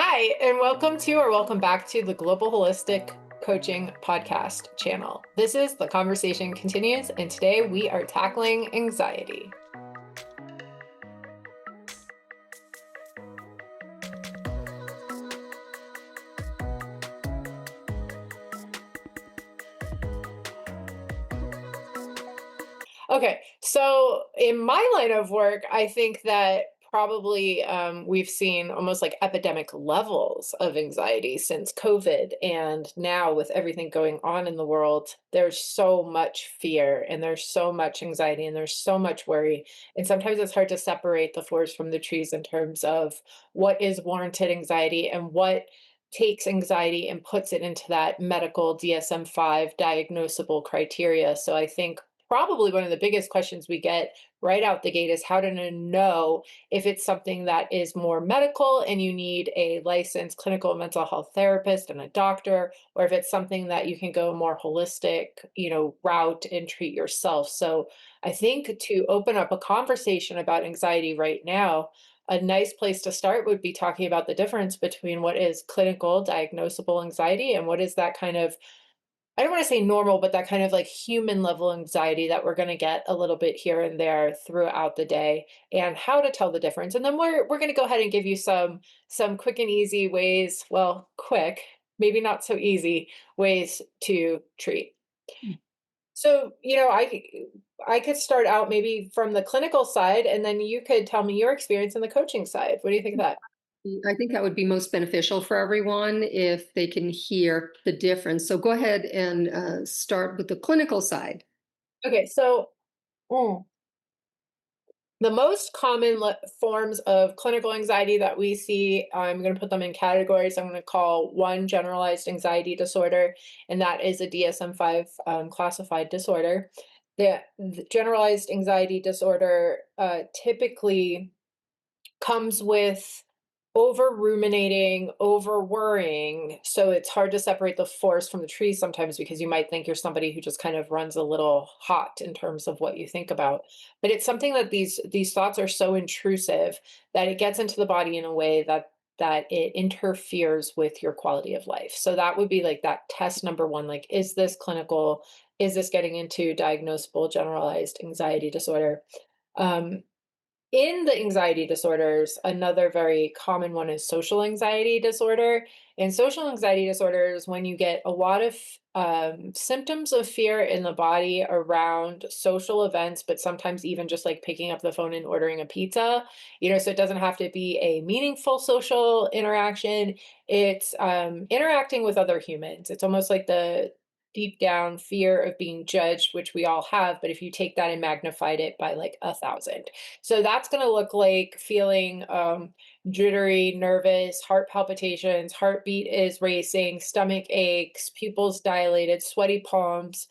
Hi, and welcome back to the Global Holistic Coaching Podcast channel. This is The Conversation Continues, and today we are tackling anxiety. Okay, so in my line of work, I think that probably we've seen almost like epidemic levels of anxiety since COVID. And now, with everything going on in the world, there's so much fear and there's so much anxiety and there's so much worry. And sometimes it's hard to separate the forest from the trees in terms of what is warranted anxiety and what takes anxiety and puts it into that medical DSM-5 diagnosable criteria. So I think probably one of the biggest questions we get right out the gate is how to know if it's something that is more medical and you need a licensed clinical mental health therapist and a doctor, or if it's something that you can go more holistic, route and treat yourself. So I think to open up a conversation about anxiety right now, a nice place to start would be talking about the difference between what is clinical diagnosable anxiety and what is that kind of, I don't want to say normal, but that kind of like human level anxiety that we're going to get a little bit here and there throughout the day, and how to tell the difference. And then we're going to go ahead and give you some quick and easy ways, well, quick, maybe not so easy ways to treat. So, I could start out maybe from the clinical side, and then you could tell me your experience in the coaching side. What do you think of that? I think that would be most beneficial for everyone if they can hear the difference. So go ahead and start with the clinical side. Okay, so mm, the most common forms of clinical anxiety that we see, I'm going to put them in categories. I'm going to call one generalized anxiety disorder, and that is a DSM-5 classified disorder. The generalized anxiety disorder typically comes with over ruminating, over worrying. So it's hard to separate the forest from the trees sometimes because you might think you're somebody who just kind of runs a little hot in terms of what you think about. But it's something that these thoughts are so intrusive that it gets into the body in a way that it interferes with your quality of life. So that would be like that test number one, like, is this clinical? Is this getting into diagnosable generalized anxiety disorder? Um, in the anxiety disorders, another very common one is social anxiety disorder. And social anxiety disorders, when you get a lot of symptoms of fear in the body around social events, but sometimes even just like picking up the phone and ordering a pizza, so it doesn't have to be a meaningful social interaction. It's interacting with other humans. It's almost like the deep down fear of being judged, which we all have, but if you take that and magnified it by like 1,000. So that's going to look like feeling jittery, nervous, heart palpitations, heartbeat is racing, stomach aches, pupils dilated, sweaty palms,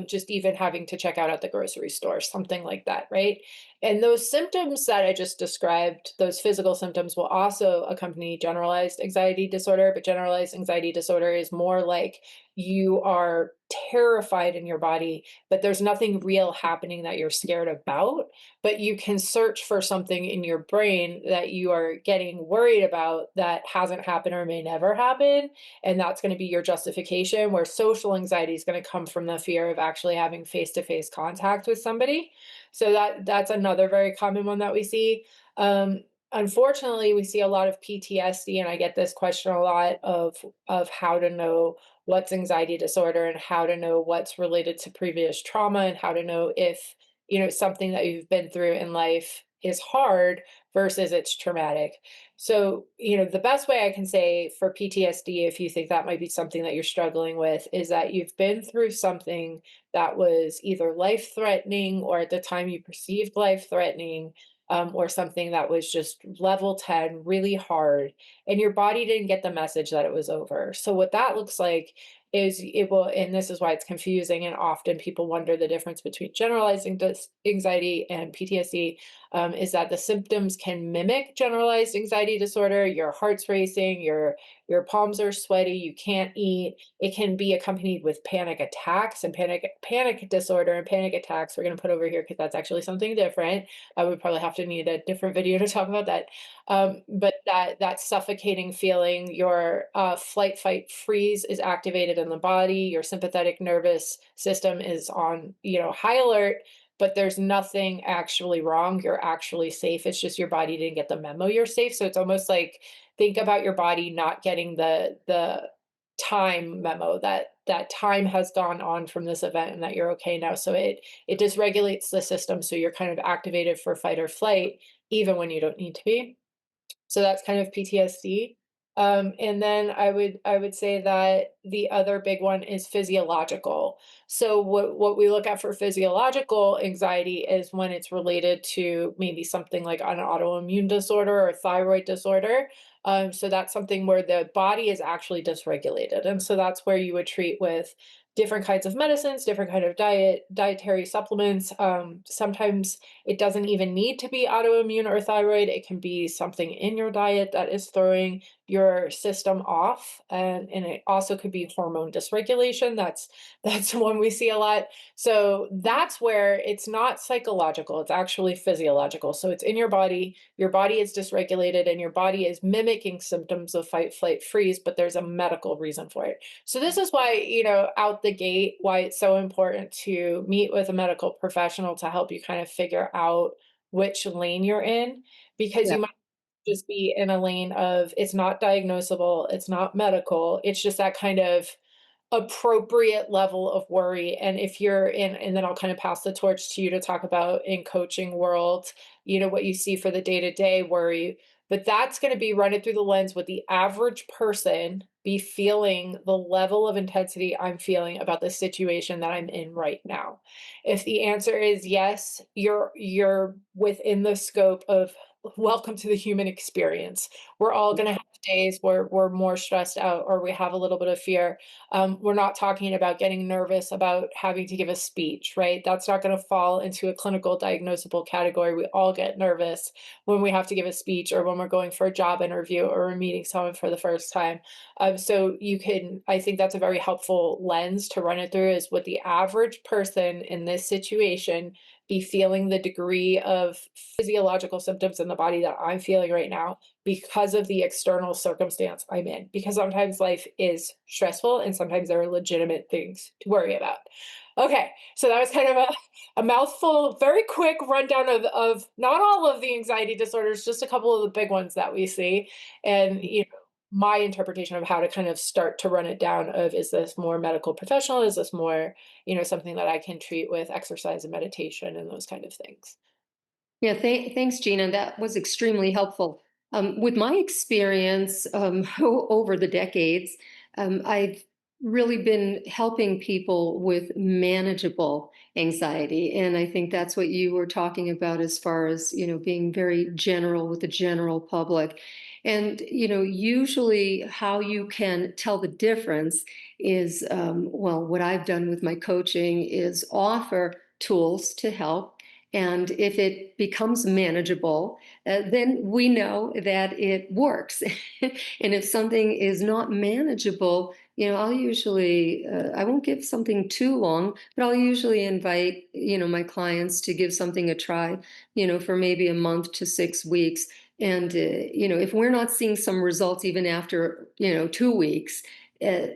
just even having to check out at the grocery store, something like that, right? And those symptoms that I just described, those physical symptoms, will also accompany generalized anxiety disorder. But generalized anxiety disorder is more like you are terrified in your body, but there's nothing real happening that you're scared about, but you can search for something in your brain that you are getting worried about that hasn't happened or may never happen. And that's going to be your justification, where social anxiety is going to come from the fear of actually having face-to-face contact with somebody. So that's another very common one that we see. Unfortunately, we see a lot of PTSD, and I get this question a lot of how to know what's anxiety disorder and how to know what's related to previous trauma and how to know if something that you've been through in life is hard versus it's traumatic. So the best way I can say for PTSD, if you think that might be something that you're struggling with, is that you've been through something that was either life threatening, or at the time you perceived life threatening, or something that was just level 10 really hard, and your body didn't get the message that it was over. So what that looks like is it will, and this is why it's confusing, and often people wonder the difference between generalized anxiety and PTSD. is that the symptoms can mimic generalized anxiety disorder. Your heart's racing, your palms are sweaty, you can't eat. It can be accompanied with panic attacks and panic disorder and panic attacks. We're going to put over here because that's actually something different. I would probably have to need a different video to talk about that. But that suffocating feeling, your flight, fight, freeze is activated in the body. Your sympathetic nervous system is on, high alert. But there's nothing actually wrong. You're actually safe. It's just your body didn't get the memo. You're safe. So it's almost like think about your body not getting the time memo that time has gone on from this event and that you're okay now. So it dysregulates the system. So you're kind of activated for fight or flight, even when you don't need to be. So that's kind of PTSD. And then I would say that the other big one is physiological. So what we look at for physiological anxiety is when it's related to maybe something like an autoimmune disorder or thyroid disorder. So that's something where the body is actually dysregulated, and so that's where you would treat with different kinds of medicines, different kind of dietary supplements. Sometimes it doesn't even need to be autoimmune or thyroid. It can be something in your diet that is throwing your system off. And it also could be hormone dysregulation. That's one we see a lot. So that's where it's not psychological, it's actually physiological. So it's in your body is dysregulated, and your body is mimicking symptoms of fight, flight, freeze, but there's a medical reason for it. So this is why, out the gate, why it's so important to meet with a medical professional to help you kind of figure out which lane you're in, because Yeah. you might just be in a lane of it's not diagnosable, it's not medical, it's just that kind of appropriate level of worry. And if you're in, and then I'll kind of pass the torch to you to talk about in coaching world, what you see for the day-to-day worry, but that's going to be running through the lens with the average person be feeling the level of intensity I'm feeling about the situation that I'm in right now. If the answer is yes, you're within the scope of welcome to the human experience. We're all going to have days where we're more stressed out or we have a little bit of fear. We're not talking about getting nervous about having to give a speech, right? That's not going to fall into a clinical diagnosable category. We all get nervous when we have to give a speech or when we're going for a job interview or we're meeting someone for the first time. So I think that's a very helpful lens to run it through, is what the average person in this situation be feeling the degree of physiological symptoms in the body that I'm feeling right now because of the external circumstance I'm in. Because sometimes life is stressful and sometimes there are legitimate things to worry about. Okay, so that was kind of a mouthful, very quick rundown of not all of the anxiety disorders, just a couple of the big ones that we see. And my interpretation of how to kind of start to run it down of, is this more medical professional? Is this more, something that I can treat with exercise and meditation and those kind of things? Yeah, thanks, Gina. That was extremely helpful. With my experience over the decades, I've really been helping people with manageable anxiety. And I think that's what you were talking about as far as, being very general with the general public. And, usually how you can tell the difference is, well, what I've done with my coaching is offer tools to help. And if it becomes manageable, then we know that it works. And if something is not manageable, I'll usually, I won't give something too long, but I'll usually invite, my clients to give something a try, for maybe a month to 6 weeks. And, if we're not seeing some results even after, 2 weeks, uh,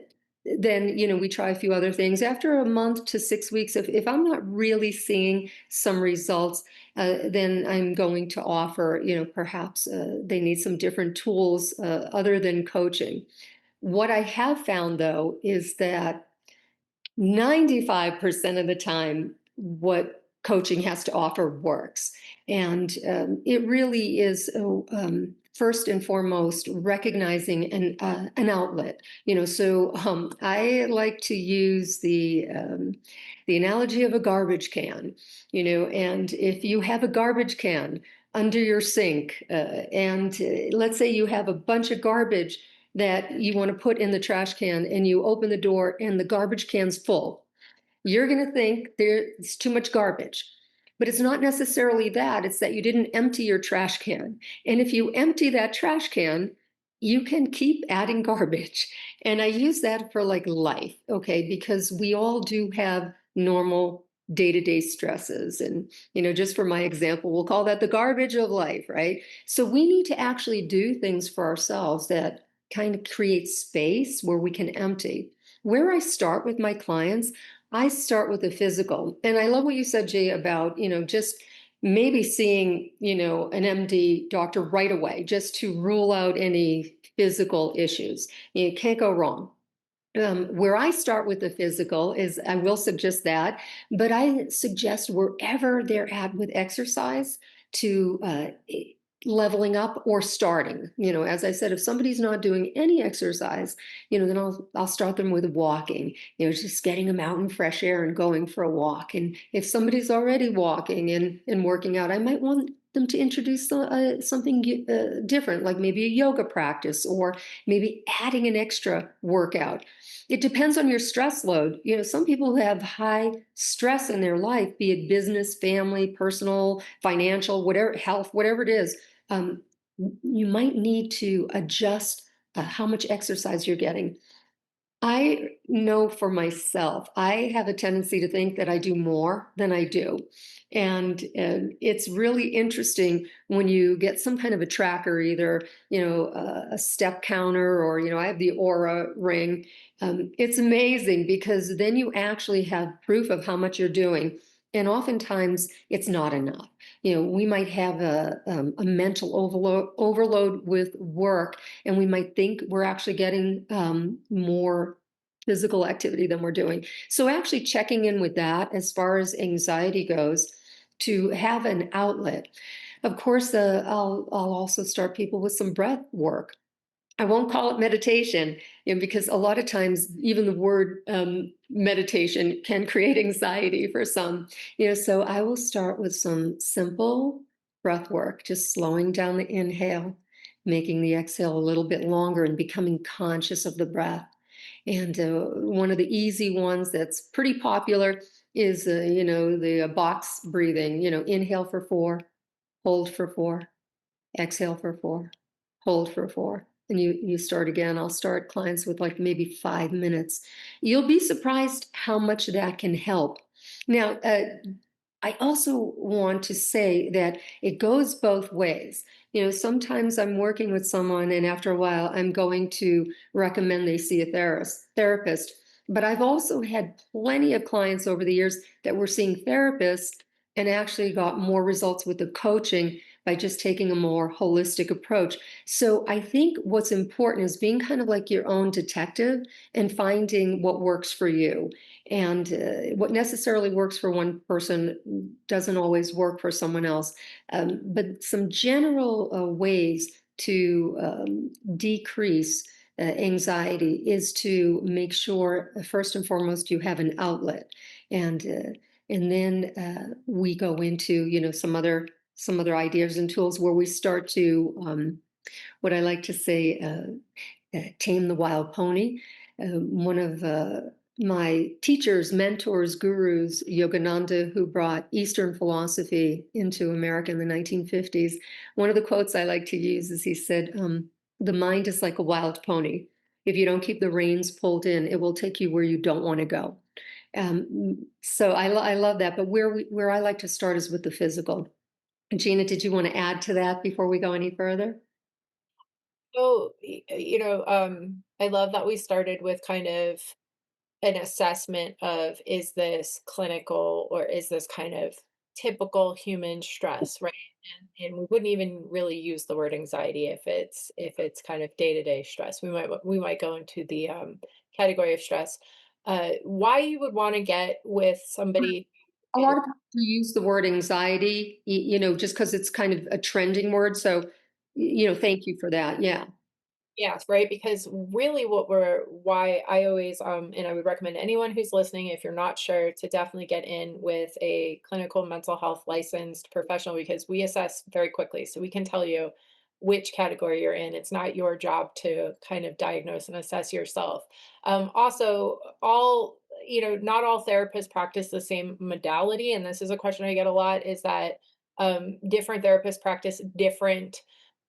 then we try a few other things after a month to 6 weeks. If I'm not really seeing some results, then I'm going to offer, perhaps they need some different tools other than coaching. What I have found, though, is that 95% of the time, what coaching has to offer works. And it really is, first and foremost, recognizing an outlet. So I like to use the analogy of a garbage can, and if you have a garbage can under your sink, and let's say you have a bunch of garbage that you want to put in the trash can, and you open the door and the garbage can's full, you're going to think there's too much garbage. But it's not necessarily that, it's that you didn't empty your trash can. And if you empty that trash can, you can keep adding garbage. And I use that for like life, okay? Because we all do have normal day-to-day stresses. And, just for my example, we'll call that the garbage of life, right? So we need to actually do things for ourselves that kind of create space where we can empty. Where I start with my clients, I start with the physical. And I love what you said, Jay, about, just maybe seeing, an MD doctor right away just to rule out any physical issues. You can't go wrong. Where I start with the physical is I will suggest that, but I suggest wherever they're at with exercise to leveling up or starting. As I said, if somebody's not doing any exercise, then I'll start them with walking. Just getting them out in fresh air and going for a walk. And if somebody's already walking and working out, I might want them to introduce something different, like maybe a yoga practice or maybe adding an extra workout. It depends on your stress load. Some people who have high stress in their life, be it business, family, personal, financial, whatever, health, whatever it is, um, you might need to adjust how much exercise you're getting. I know for myself, I have a tendency to think that I do more than I do. And it's really interesting when you get some kind of a tracker, either, a step counter or, I have the Aura ring. It's amazing because then you actually have proof of how much you're doing. And oftentimes it's not enough. We might have a mental overload with work, and we might think we're actually getting more physical activity than we're doing. So actually checking in with that as far as anxiety goes, to have an outlet. Of course, I'll also start people with some breath work. I won't call it meditation, because a lot of times even the word meditation can create anxiety for some. So I will start with some simple breath work, just slowing down the inhale, making the exhale a little bit longer, and becoming conscious of the breath. And one of the easy ones that's pretty popular is, the box breathing. Inhale for 4, hold for 4, exhale for 4, hold for 4. And you start again. I'll start clients with like maybe 5 minutes. You'll be surprised how much that can help. Now, I also want to say that it goes both ways. Sometimes I'm working with someone, and after a while, I'm going to recommend they see a therapist. But I've also had plenty of clients over the years that were seeing therapists and actually got more results with the coaching by just taking a more holistic approach. So I think what's important is being kind of like your own detective and finding what works for you. And what necessarily works for one person doesn't always work for someone else. But some general ways to decrease anxiety is to make sure, first and foremost, you have an outlet, and uh, and then we go into some other ideas and tools where we start to what I like to say, tame the wild pony. One of my teachers, mentors, gurus, Yogananda, who brought Eastern philosophy into America in the 1950s, one of the quotes I like to use is he said, the mind is like a wild pony. If you don't keep the reins pulled in, it will take you where you don't want to go. So I love that. But where I like to start is with the physical. Gina, did you want to add to that before we go any further? So, I love that we started with kind of an assessment of, is this clinical or is this kind of typical human stress, right? And we wouldn't even really use the word anxiety if it's kind of day-to-day stress. We might go into the category of stress. Why you would want to get with somebody A who is. lot of people use the word anxiety, just because it's kind of a trending word. So, thank you for that. Yeah. Yes, right, because really why I always, and I would recommend anyone who's listening, if you're not sure, to definitely get in with a clinical mental health licensed professional, because we assess very quickly. So we can tell you which category you're in. It's not your job to kind of diagnose and assess yourself. Also, all, not all therapists practice the same modality, and this is a question I get a lot, is that different therapists practice different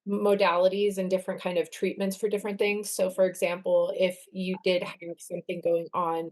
modalities and different kind of treatments for different things. So, for example, if you did have something going on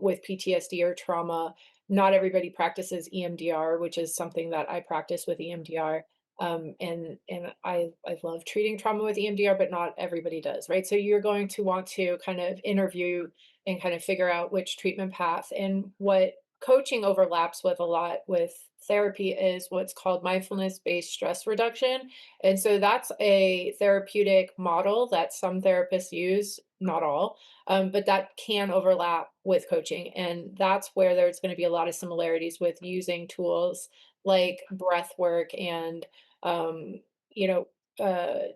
with PTSD or trauma, not everybody practices EMDR, which is something that I practice with EMDR. And I love treating trauma with EMDR, but not everybody does, right? So you're going to want to kind of interview and kind of figure out which treatment path. And what coaching overlaps with a lot with therapy is what's called mindfulness based stress reduction. And so that's a therapeutic model that some therapists use, not all, but that can overlap with coaching. And that's where there's going to be a lot of similarities with using tools like breath work and, um, you know,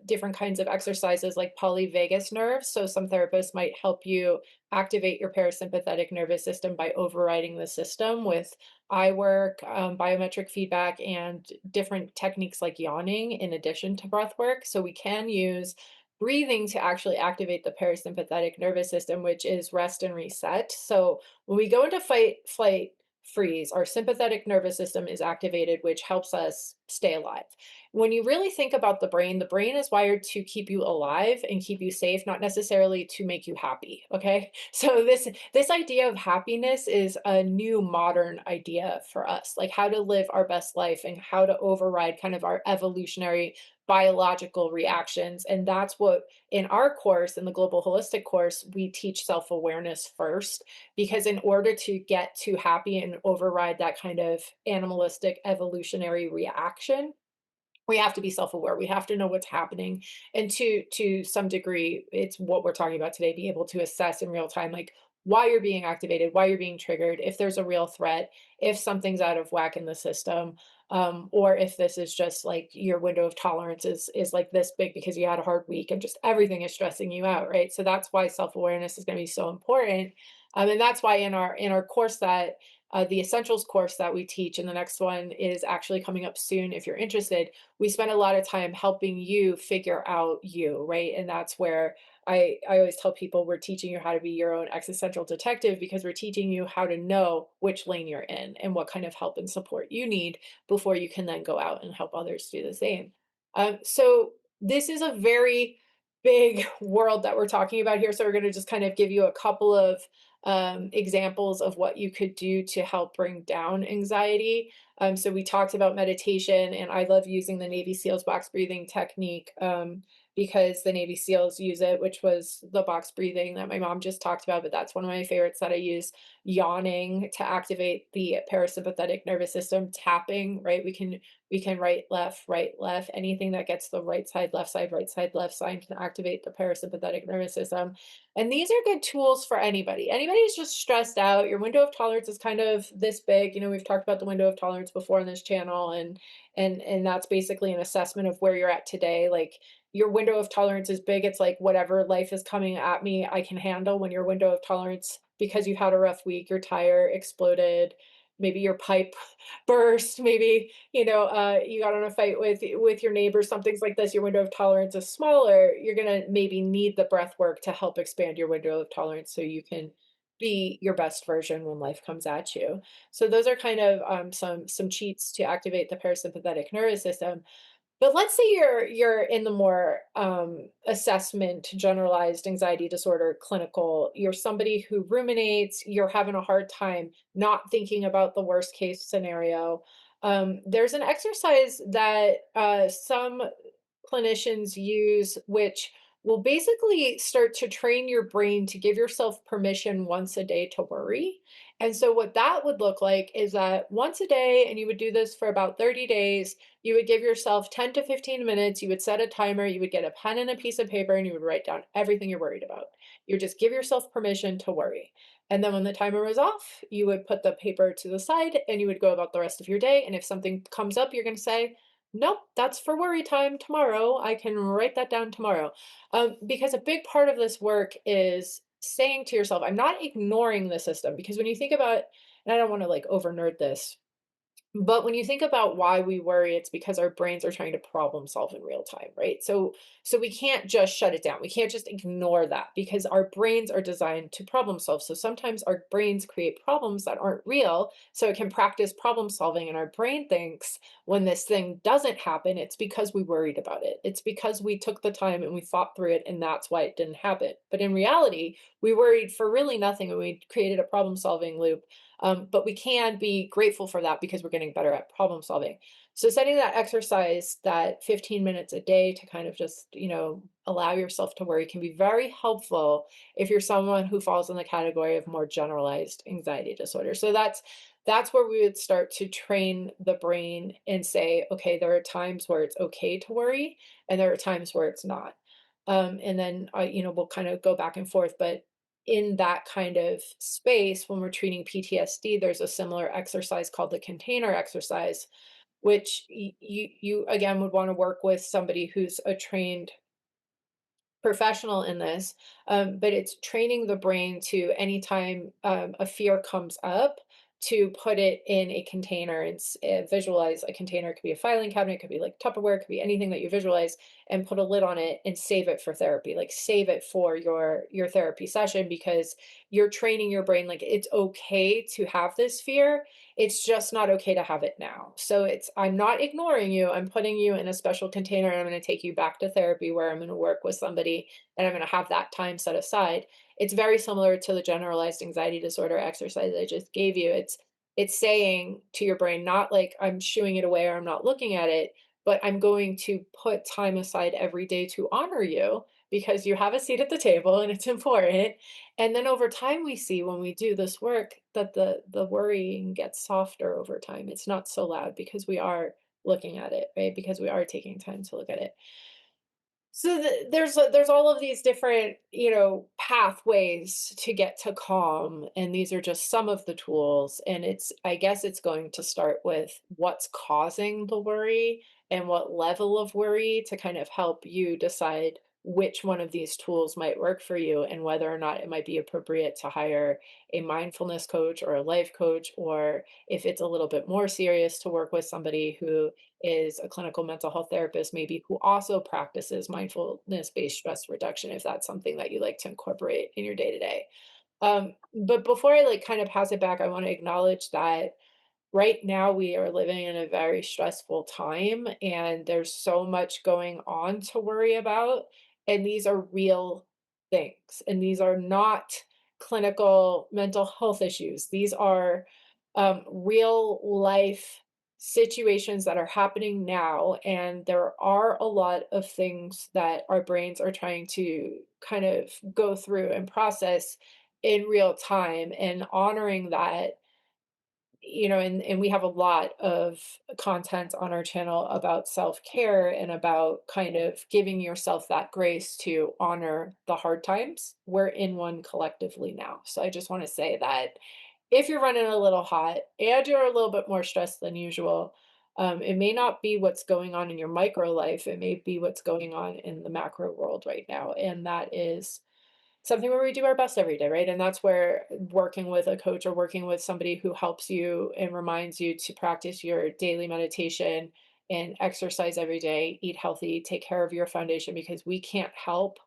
different kinds of exercises like polyvagus nerves. So some therapists might help you activate your parasympathetic nervous system by overriding the system with eye work, biometric feedback, and different techniques like yawning in addition to breath work. So we can use breathing to actually activate the parasympathetic nervous system, which is rest and reset. So when we go into fight, flight, freeze, our sympathetic nervous system is activated, which helps us stay alive. When you really think about the brain is wired to keep you alive and keep you safe, not necessarily to make you happy. Okay. So this idea of happiness is a new modern idea for us, like how to live our best life and how to override kind of our evolutionary biological reactions. And that's what in our course, in the global holistic course, we teach self-awareness first, because in order to get to happy and override that kind of animalistic evolutionary reaction, we have to be self-aware. We have to know what's happening. And to some degree, it's what we're talking about today, be able to assess in real time, like why you're being activated, why you're being triggered, if there's a real threat, if something's out of whack in the system, or if this is just like your window of tolerance is like this big because you had a hard week and just everything is stressing you out, right? So that's why self-awareness is going to be so important. And that's why in our course that the essentials course that we teach, and the next one is actually coming up soon if you're interested, we spend a lot of time helping you figure out you, right? And that's where I always tell people we're teaching you how to be your own existential detective, because we're teaching you how to know which lane you're in and what kind of help and support you need before you can then go out and help others do the same. So this is a very big world that we're talking about here. So we're going to just kind of give you a couple of examples of what you could do to help bring down anxiety. So we talked about meditation, and I love using the Navy SEALs box breathing technique, because the Navy SEALs use it, which was the box breathing that my mom just talked about. But that's one of my favorites that I use. Yawning to activate the parasympathetic nervous system. Tapping, right? We can right, left. Anything that gets the right side, left side can activate the parasympathetic nervous system. And these are good tools for anybody. Anybody who's just stressed out, your window of tolerance is kind of this big. We've talked about the window of tolerance before on this channel, and that's basically an assessment of where you're at today. Like your window of tolerance is big. It's like whatever life is coming at me, I can handle. When your window of tolerance, because you had a rough week, your tire exploded, maybe your pipe burst, maybe you got in a fight with your neighbor, some things like this, your window of tolerance is smaller. You're going to maybe need the breath work to help expand your window of tolerance so you can be your best version when life comes at you. So those are kind of some cheats to activate the parasympathetic nervous system. But let's say you're in the more assessment, generalized anxiety disorder, clinical. You're somebody who ruminates. You're having a hard time not thinking about the worst case scenario. There's an exercise that some clinicians use, which will basically start to train your brain to give yourself permission once a day to worry. And so, what that would look like is that once a day, and you would do this for about 30 days, you would give yourself 10 to 15 minutes. You would set a timer, you would get a pen and a piece of paper, and you would write down everything you're worried about. You would just give yourself permission to worry. And then when the timer was off, you would put the paper to the side and you would go about the rest of your day. And if something comes up, you're going to say, nope, that's for worry time tomorrow. I can write that down tomorrow. Because a big part of this work is saying to yourself, I'm not ignoring the system. Because when you think about, and I don't want to like over nerd this, But when you think about why we worry, it's because our brains are trying to problem solve in real time, right? So we can't just shut it down. We can't just ignore that because our brains are designed to problem solve. So sometimes our brains create problems that aren't real, so it can practice problem solving, and our brain thinks when this thing doesn't happen, it's because we worried about it. It's because we took the time and we thought through it, and that's why it didn't happen. But in reality, we worried for really nothing, and we created a problem solving loop, but we can be grateful for that because we're getting better at problem solving. So setting that exercise, that 15 minutes a day to kind of just, allow yourself to worry can be very helpful if you're someone who falls in the category of more generalized anxiety disorder. So that's where we would start to train the brain and say, okay, there are times where it's okay to worry, and there are times where it's not. And then, we'll kind of go back and forth. But in that kind of space, when we're treating PTSD, there's a similar exercise called the container exercise, which you again would want to work with somebody who's a trained professional in this, but it's training the brain to anytime a fear comes up, to put it in a container and visualize a container. It could be a filing cabinet, it could be like Tupperware, it could be anything that you visualize, and put a lid on it and save it for therapy. Like save it for your therapy session, because you're training your brain like it's okay to have this fear. It's just not okay to have it now. So it's, I'm not ignoring you. I'm putting you in a special container, and I'm going to take you back to therapy where I'm going to work with somebody, and I'm going to have that time set aside. It's very similar to the generalized anxiety disorder exercise I just gave you. It's saying to your brain, not like I'm shooing it away or I'm not looking at it, but I'm going to put time aside every day to honor you because you have a seat at the table and it's important. And then over time, we see when we do this work that the worrying gets softer over time. It's not so loud because we are looking at it, right? Because we are taking time to look at it. So there's all of these different, pathways to get to calm, and these are just some of the tools. And it's, I guess it's going to start with what's causing the worry and what level of worry, to kind of help you decide which one of these tools might work for you, and whether or not it might be appropriate to hire a mindfulness coach or a life coach, or if it's a little bit more serious, to work with somebody who is a clinical mental health therapist, maybe, who also practices mindfulness based stress reduction, if that's something that you like to incorporate in your day to day. But before I like kind of pass it back, I want to acknowledge that right now we are living in a very stressful time, and there's so much going on to worry about. And these are real things, and these are not clinical mental health issues. These are real life situations that are happening now, and there are a lot of things that our brains are trying to kind of go through and process in real time, and honoring that. And we have a lot of content on our channel about self-care and about kind of giving yourself that grace to honor the hard times. We're in one collectively now. So I just want to say that if you're running a little hot and you're a little bit more stressed than usual, it may not be what's going on in your micro life. It may be what's going on in the macro world right now. And that is something where we do our best every day, right? And that's where working with a coach or working with somebody who helps you and reminds you to practice your daily meditation and exercise every day, eat healthy, take care of your foundation, because we can't help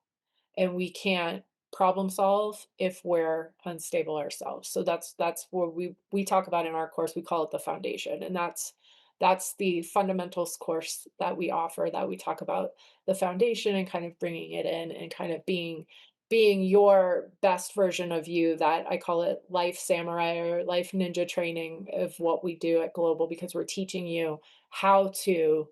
and we can't problem solve if we're unstable ourselves. So that's what we talk about in our course. We call it the foundation, and that's the fundamentals course that we offer, that we talk about the foundation and kind of bringing it in and kind of being your best version of you. That I call it life samurai or life ninja training of what we do at Global, because we're teaching you how to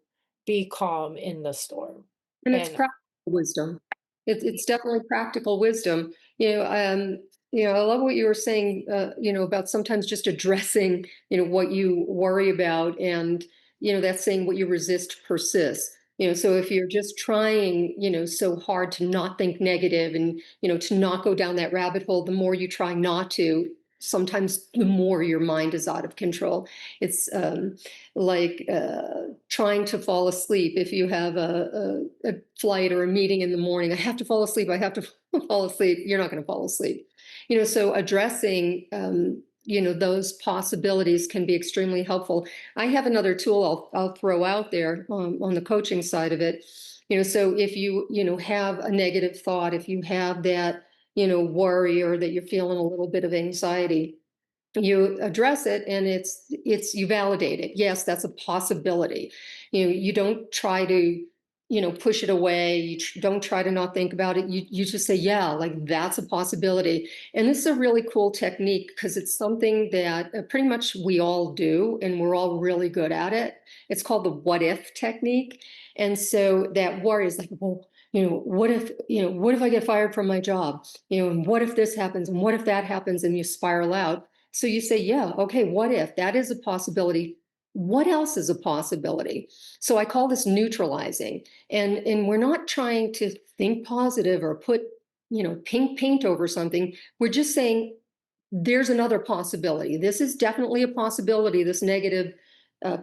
be calm in the storm. And it's And practical wisdom. It's definitely practical wisdom. I love what you were saying, about sometimes just addressing, what you worry about, and, that's saying what you resist persists. So if you're just trying, so hard to not think negative and, to not go down that rabbit hole, the more you try not to, sometimes the more your mind is out of control. It's like trying to fall asleep. If you have a flight or a meeting in the morning, I have to fall asleep, I have to fall asleep, you're not going to fall asleep. So addressing those possibilities can be extremely helpful. I have another tool I'll throw out there on the coaching side of it. So if you have a negative thought, if you have that worry, or that you're feeling a little bit of anxiety, you address it, and it's you validate it. Yes, that's a possibility. You don't try to push it away. Don't try to not think about it. You just say, yeah, like, that's a possibility. And this is a really cool technique, because it's something that pretty much we all do, and we're all really good at it. It's called the what if technique. And so that worry is like, well, what if I get fired from my job, and what if this happens, and what if that happens, and you spiral out. So you say, yeah, okay, what if that is a possibility? What else is a possibility? So I call this neutralizing. And we're not trying to think positive or put, pink paint over something. We're just saying there's another possibility. This is definitely a possibility, this negative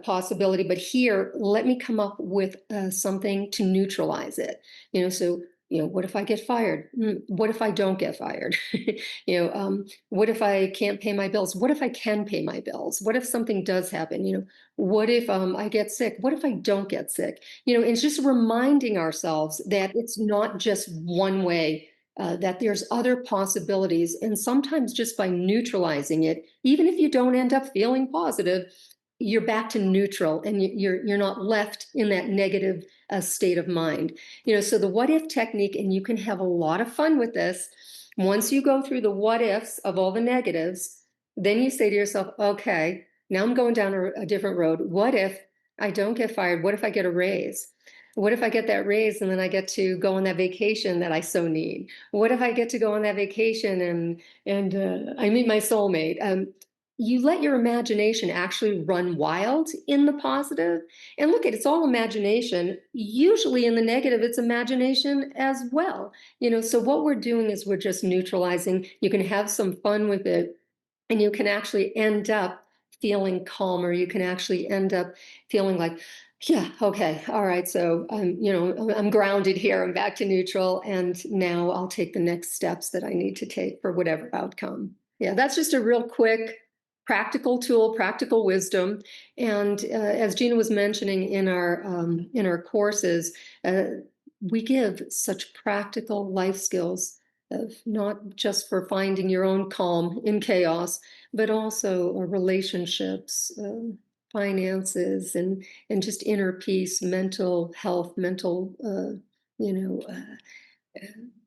possibility, but here, let me come up with something to neutralize it. So, what if I get fired? What if I don't get fired? What if I can't pay my bills? What if I can pay my bills? What if something does happen? What if I get sick? What if I don't get sick? It's just reminding ourselves that it's not just one way, that there's other possibilities. And sometimes just by neutralizing it, even if you don't end up feeling positive, you're back to neutral, and you're not left in that negative state of mind. So the what if technique, and you can have a lot of fun with this. Once you go through the what ifs of all the negatives, then you say to yourself, okay, now I'm going down a different road. What if I don't get fired? What if I get a raise? What if I get that raise and then I get to go on that vacation that I so need? What if I get to go on that vacation and I meet my soulmate? You let your imagination actually run wild in the positive. And look, it's all imagination. Usually in the negative, it's imagination as well. So what we're doing is we're just neutralizing. You can have some fun with it, and you can actually end up feeling calmer. You can actually end up feeling like, yeah, okay, all right, so I'm grounded here, I'm back to neutral, and now I'll take the next steps that I need to take for whatever outcome. Yeah, that's just a real quick practical tool, practical wisdom. And as Gina was mentioning in our courses, uh, we give such practical life skills of not just for finding your own calm in chaos, but also relationships, finances, and just inner peace, mental health, mental you know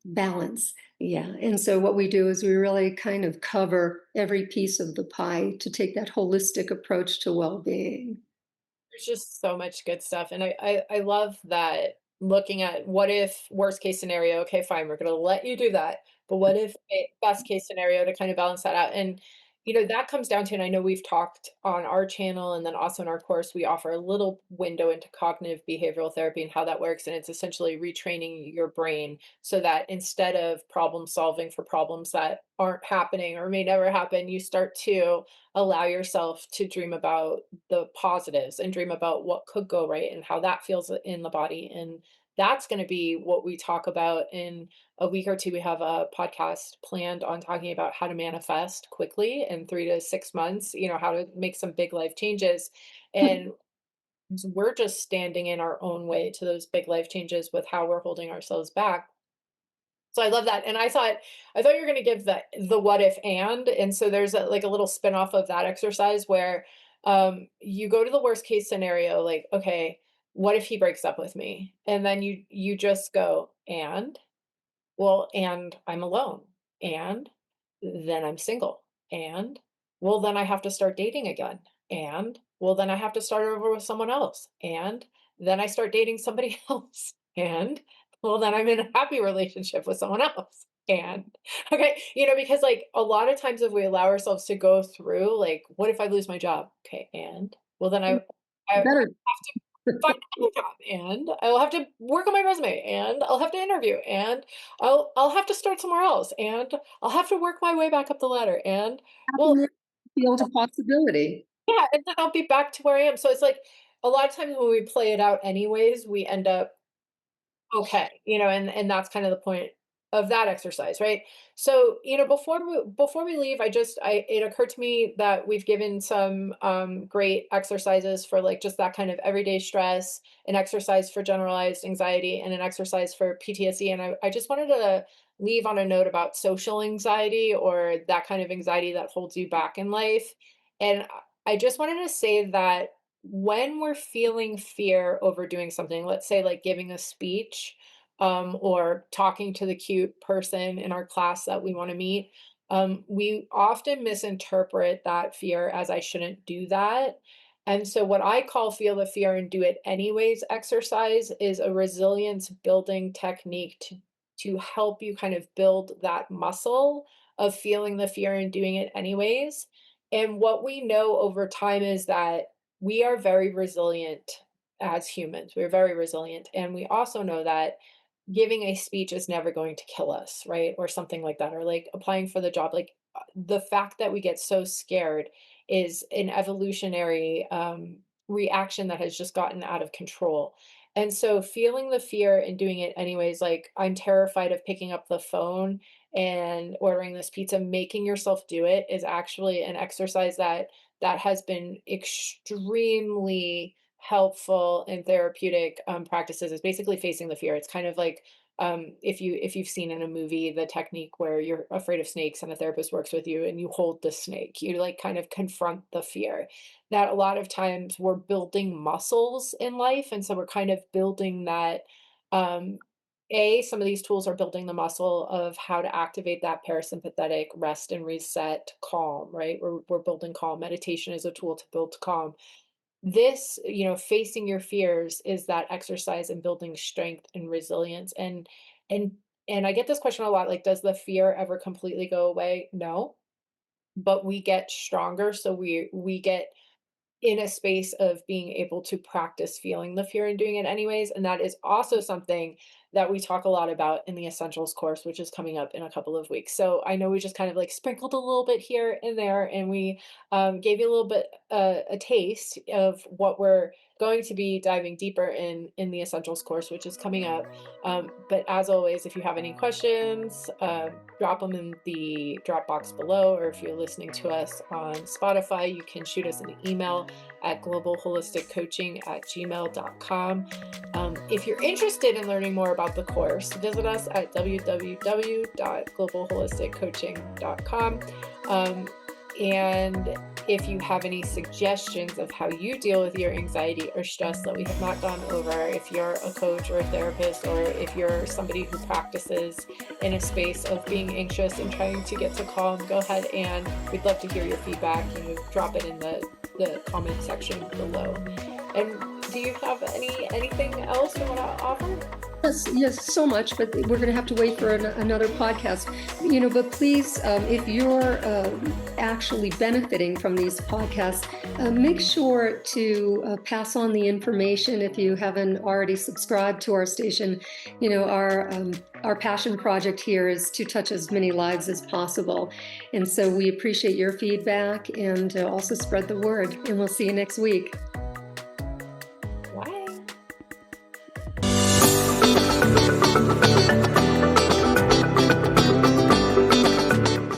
balance. Yeah. And so what we do is we really kind of cover every piece of the pie to take that holistic approach to well-being. There's just so much good stuff, and I love that looking at what if worst case scenario, okay, fine, we're gonna let you do that, but what if best case scenario to kind of balance that out, and, that comes down to, and I know we've talked on our channel and then also in our course, we offer a little window into cognitive behavioral therapy and how that works, and it's essentially retraining your brain so that instead of problem solving for problems that aren't happening or may never happen, you start to allow yourself to dream about the positives and dream about what could go right and how that feels in the body. And that's going to be what we talk about in a week or two. We have a podcast planned on talking about how to manifest quickly in 3 to 6 months, how to make some big life changes. And we're just standing in our own way to those big life changes with how we're holding ourselves back. So I love that, and I thought you were gonna give the what if and so there's like a little spin-off of that exercise where, you go to the worst case scenario, like, "Okay, what if he breaks up with me?" And then you just go, "And?" Well, and I'm alone. And then I'm single. And well, then I have to start dating again. And well, then I have to start over with someone else. And then I start dating somebody else. And well, then I'm in a happy relationship with someone else. And okay, because like a lot of times if we allow ourselves to go through, like, what if I lose my job? Okay, and well, then I have Better. to find another job, and I'll have to work on my resume, and I'll have to interview, and I'll have to start somewhere else, and I'll have to work my way back up the ladder, and well, Happiness field a possibility. yeah, and then I'll be back to where I am. So it's like a lot of times when we play it out anyways, we end up okay, and that's kind of the point. of that exercise, right? So, before we leave, it occurred to me that we've given some great exercises for like just that kind of everyday stress, an exercise for generalized anxiety, and an exercise for PTSD. And I just wanted to leave on a note about social anxiety, or that kind of anxiety that holds you back in life. And I just wanted to say that when we're feeling fear over doing something, let's say like giving a speech, or talking to the cute person in our class that we want to meet, we often misinterpret that fear as I shouldn't do that. And so, what I call feel the fear and do it anyways exercise is a resilience building technique to help you kind of build that muscle of feeling the fear and doing it anyways. And what we know over time is that we are very resilient as humans. We're very resilient. And we also know that giving a speech is never going to kill us, right? Or something like that, or like applying for the job. Like the fact that we get so scared is an evolutionary reaction that has just gotten out of control. And so feeling the fear and doing it anyways, like I'm terrified of picking up the phone and ordering this pizza, making yourself do it is actually an exercise that has been extremely helpful in therapeutic practices. Is basically facing the fear. It's kind of like if you've seen in a movie the technique where you're afraid of snakes and a therapist works with you and you hold the snake, you like kind of confront the fear. That a lot of times we're building muscles in life, and so we're kind of building that. Um, some of these tools are building the muscle of how to activate that parasympathetic rest and reset calm, right? We're building calm. Meditation is a tool to build calm. This, facing your fears is that exercise in building strength and resilience. And and I get this question a lot, like, does the fear ever completely go away? No, but we get stronger. So we get in a space of being able to practice feeling the fear and doing it anyways. And that is also something that we talk a lot about in the Essentials course, which is coming up in a couple of weeks. So I know we just kind of like sprinkled a little bit here and there, and we gave you a little bit a taste of what we're going to be diving deeper in the Essentials course, which is coming up. But as always, if you have any questions, drop them in the drop box below, or if you're listening to us on Spotify, you can shoot us an email at globalholisticcoaching@gmail.com. If you're interested in learning more about the course, visit us at www.globalholisticcoaching.com. And if you have any suggestions of how you deal with your anxiety or stress that we have not gone over, if you're a coach or a therapist, or if you're somebody who practices in a space of being anxious and trying to get to calm, go ahead and we'd love to hear your feedback. Drop it in the comment section below. And do you have anything else you want to offer? Yes, so much, but we're going to have to wait for another podcast. But please, if you're actually benefiting from these podcasts, make sure to pass on the information if you haven't already subscribed to our station. Our passion project here is to touch as many lives as possible. And so we appreciate your feedback, and also spread the word. And we'll see you next week.